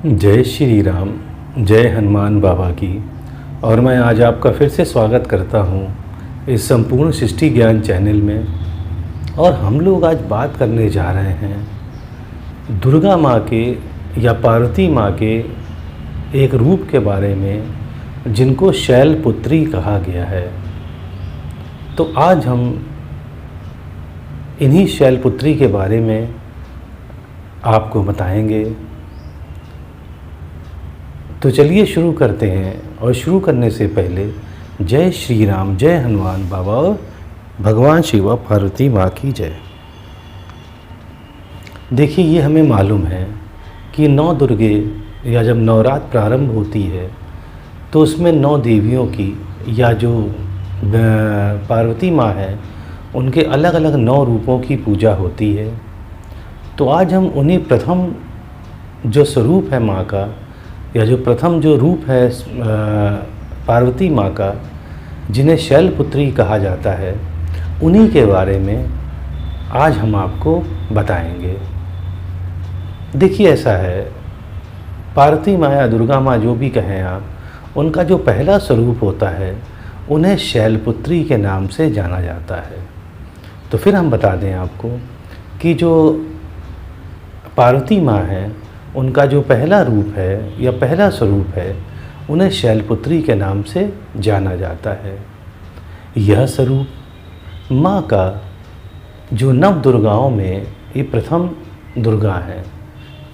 जय श्री राम। जय हनुमान बाबा की। और मैं आज आपका फिर से स्वागत करता हूँ इस संपूर्ण सृष्टि ज्ञान चैनल में। और हम लोग आज बात करने जा रहे हैं दुर्गा माँ के या पार्वती माँ के एक रूप के बारे में जिनको शैलपुत्री कहा गया है। तो आज हम इन्हीं शैलपुत्री के बारे में आपको बताएंगे। तो चलिए शुरू करते हैं। और शुरू करने से पहले जय श्री राम, जय हनुमान बाबा और भगवान शिव और पार्वती माँ की जय। देखिए, ये हमें मालूम है कि 9 दुर्गे या जब नवरात्र प्रारंभ होती है तो उसमें 9 देवियों की या जो पार्वती माँ है उनके अलग अलग 9 रूपों की पूजा होती है। तो आज हम उन्हीं प्रथम जो स्वरूप है माँ का या जो प्रथम जो रूप है पार्वती माँ का, जिन्हें शैलपुत्री कहा जाता है, उन्हीं के बारे में आज हम आपको बताएंगे। देखिए, ऐसा है, पार्वती माँ या दुर्गा माँ जो भी कहें आप, उनका जो पहला स्वरूप होता है उन्हें शैलपुत्री के नाम से जाना जाता है। तो फिर हम बता दें आपको कि जो पार्वती माँ है उनका जो पहला रूप है या पहला स्वरूप है उन्हें शैलपुत्री के नाम से जाना जाता है। यह स्वरूप माँ का जो नव दुर्गाओं में ये प्रथम दुर्गा है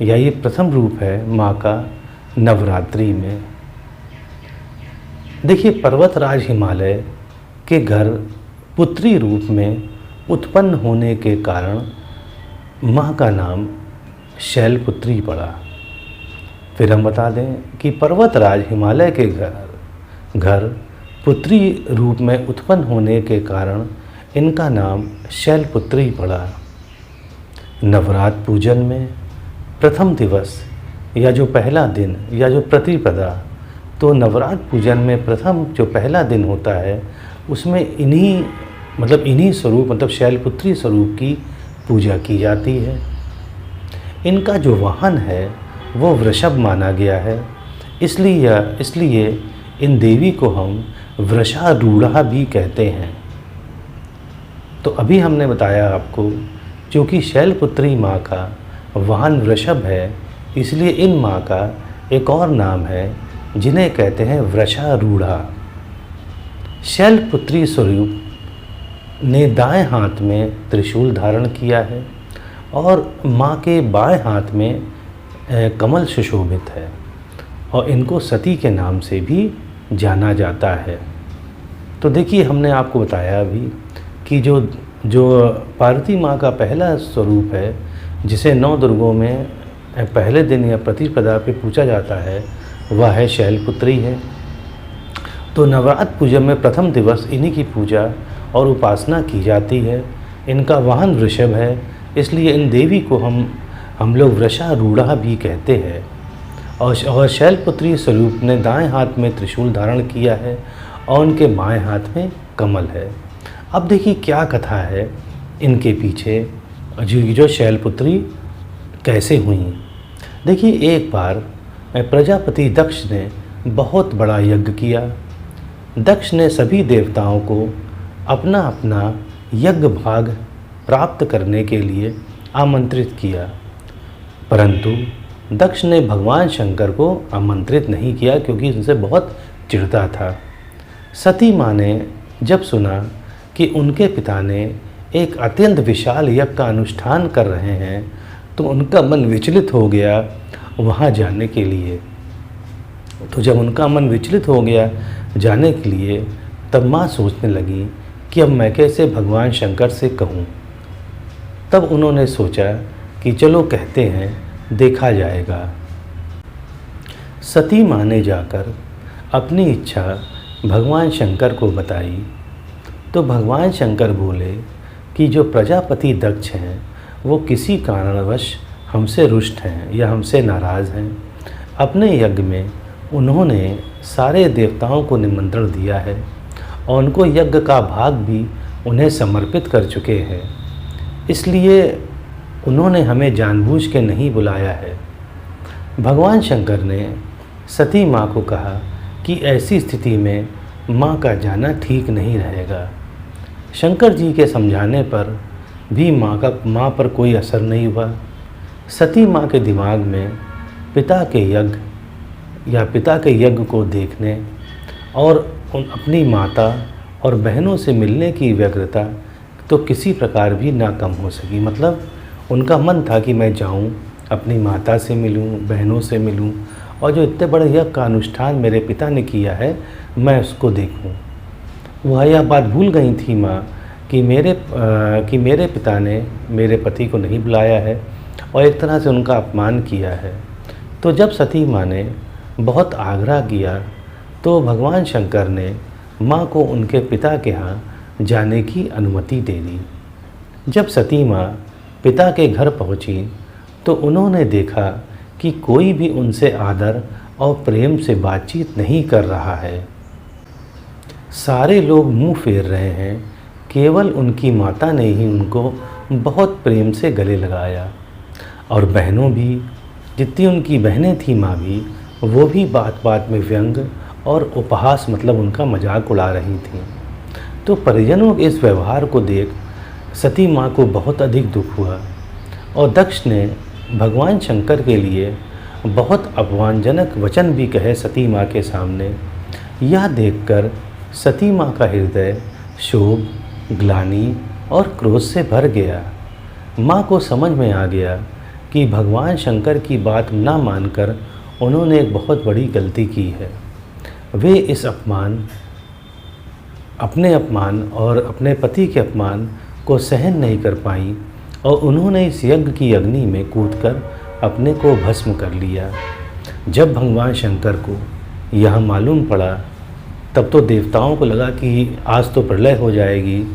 या ये प्रथम रूप है माँ का नवरात्रि में। देखिए, पर्वतराज हिमालय के घर पुत्री रूप में उत्पन्न होने के कारण माँ का नाम शैलपुत्री पड़ा। फिर हम बता दें कि पर्वतराज हिमालय के घर पुत्री रूप में उत्पन्न होने के कारण इनका नाम शैलपुत्री पड़ा। नवरात्र पूजन में प्रथम दिवस या जो पहला दिन या जो प्रतिपदा, तो नवरात्र पूजन में प्रथम जो पहला दिन होता है उसमें इन्हीं स्वरूप मतलब शैलपुत्री स्वरूप की पूजा की जाती है। इनका जो वाहन है वो वृषभ माना गया है, इसलिए इन देवी को हम वृषारूढ़ा भी कहते हैं। तो अभी हमने बताया आपको, क्योंकि शैलपुत्री माँ का वाहन वृषभ है, इसलिए इन माँ का एक और नाम है जिन्हें कहते हैं वृषारूढ़ा। शैलपुत्री स्वरूप ने दाएं हाथ में त्रिशूल धारण किया है और माँ के बाएं हाथ में कमल सुशोभित है और इनको सती के नाम से भी जाना जाता है। तो देखिए, हमने आपको बताया अभी कि जो पार्वती माँ का पहला स्वरूप है जिसे 9 दुर्गों में पहले दिन या प्रतिपदा पे पूजा जाता है वह है शैलपुत्री है। तो नवरात्र पूजन में प्रथम दिवस इन्हीं की पूजा और उपासना की जाती है। इनका वाहन वृषभ है, इसलिए इन देवी को हम लोग वृषारूढ़ा भी कहते हैं। और शैलपुत्री स्वरूप ने दाएं हाथ में त्रिशूल धारण किया है और उनके बाएं हाथ में कमल है। अब देखिए क्या कथा है इनके पीछे, जो शैलपुत्री कैसे हुई। देखिए, एक बार प्रजापति दक्ष ने बहुत बड़ा यज्ञ किया। दक्ष ने सभी देवताओं को अपना अपना यज्ञ भाग प्राप्त करने के लिए आमंत्रित किया, परंतु दक्ष ने भगवान शंकर को आमंत्रित नहीं किया क्योंकि उनसे बहुत चिढ़ता था। सती माँ ने जब सुना कि उनके पिता ने एक अत्यंत विशाल यज्ञ का अनुष्ठान कर रहे हैं तो उनका मन विचलित हो गया वहाँ जाने के लिए। तो जब उनका मन विचलित हो गया जाने के लिए, तब माँ सोचने लगी कि अब मैं कैसे भगवान शंकर से कहूँ। तब उन्होंने सोचा कि चलो कहते हैं, देखा जाएगा। सती माँ ने जाकर अपनी इच्छा भगवान शंकर को बताई तो भगवान शंकर बोले कि जो प्रजापति दक्ष हैं वो किसी कारणवश हमसे रुष्ट हैं या हमसे नाराज़ हैं। अपने यज्ञ में उन्होंने सारे देवताओं को निमंत्रण दिया है और उनको यज्ञ का भाग भी उन्हें समर्पित कर चुके हैं, इसलिए उन्होंने हमें जानबूझ के नहीं बुलाया है। भगवान शंकर ने सती माँ को कहा कि ऐसी स्थिति में माँ का जाना ठीक नहीं रहेगा। शंकर जी के समझाने पर भी माँ पर कोई असर नहीं हुआ। सती माँ के दिमाग में पिता के यज्ञ को देखने और अपनी माता और बहनों से मिलने की व्यग्रता तो किसी प्रकार भी ना कम हो सकी। मतलब उनका मन था कि मैं जाऊं, अपनी माता से मिलूं, बहनों से मिलूं और जो इतने बड़े यज्ञ का अनुष्ठान मेरे पिता ने किया है मैं उसको देखूं। वह यह बात भूल गई थी माँ कि मेरे पिता ने मेरे पति को नहीं बुलाया है और एक तरह से उनका अपमान किया है। तो जब सती माँ ने बहुत आग्रह किया तो भगवान शंकर ने माँ को उनके पिता के यहाँ जाने की अनुमति दे दी। जब सती माँ पिता के घर पहुँची तो उन्होंने देखा कि कोई भी उनसे आदर और प्रेम से बातचीत नहीं कर रहा है। सारे लोग मुंह फेर रहे हैं, केवल उनकी माता ने ही उनको बहुत प्रेम से गले लगाया। और बहनों भी, जितनी उनकी बहनें थी माँ भी, वो भी बात बात में व्यंग और उपहास मतलब उनका मजाक उड़ा रही थीं। तो परिजनों के इस व्यवहार को देख सती माँ को बहुत अधिक दुख हुआ और दक्ष ने भगवान शंकर के लिए बहुत अपमानजनक वचन भी कहे सती माँ के सामने। यह देखकर सती माँ का हृदय शोक, ग्लानि और क्रोध से भर गया। माँ को समझ में आ गया कि भगवान शंकर की बात ना मानकर उन्होंने एक बहुत बड़ी गलती की है। वे इस अपने अपमान और अपने पति के अपमान को सहन नहीं कर पाई और उन्होंने इस यज्ञ की अग्नि में कूदकर अपने को भस्म कर लिया। जब भगवान शंकर को यह मालूम पड़ा तब तो देवताओं को लगा कि आज तो प्रलय हो जाएगी।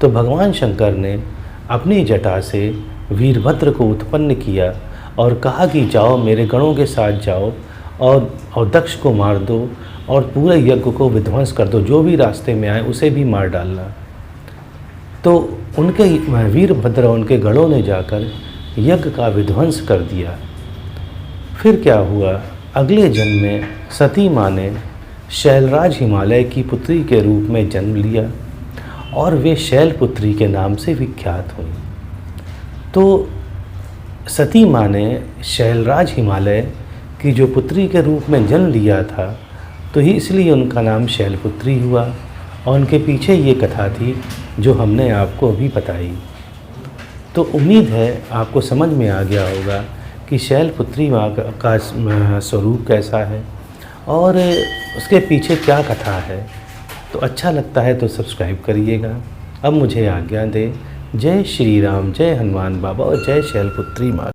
तो भगवान शंकर ने अपनी जटा से वीरभद्र को उत्पन्न किया और कहा कि जाओ, मेरे गणों के साथ जाओ और दक्ष को मार दो और पूरे यज्ञ को विध्वंस कर दो, जो भी रास्ते में आए उसे भी मार डालना। तो उनके वीरभद्र उनके गणों ने जाकर यज्ञ का विध्वंस कर दिया। फिर क्या हुआ, अगले जन्म में सती माँ ने शैलराज हिमालय की पुत्री के रूप में जन्म लिया और वे शैलपुत्री के नाम से विख्यात हुई। तो सती माँ ने शैलराज हिमालय की जो पुत्री के रूप में जन्म लिया था तो ही इसलिए उनका नाम शैलपुत्री हुआ और उनके पीछे ये कथा थी जो हमने आपको अभी बताई। तो उम्मीद है आपको समझ में आ गया होगा कि शैलपुत्री माँ का स्वरूप कैसा है और उसके पीछे क्या कथा है। तो अच्छा लगता है तो सब्सक्राइब करिएगा। अब मुझे आज्ञा दें। जय श्री राम, जय हनुमान बाबा और जय शैलपुत्री माँ।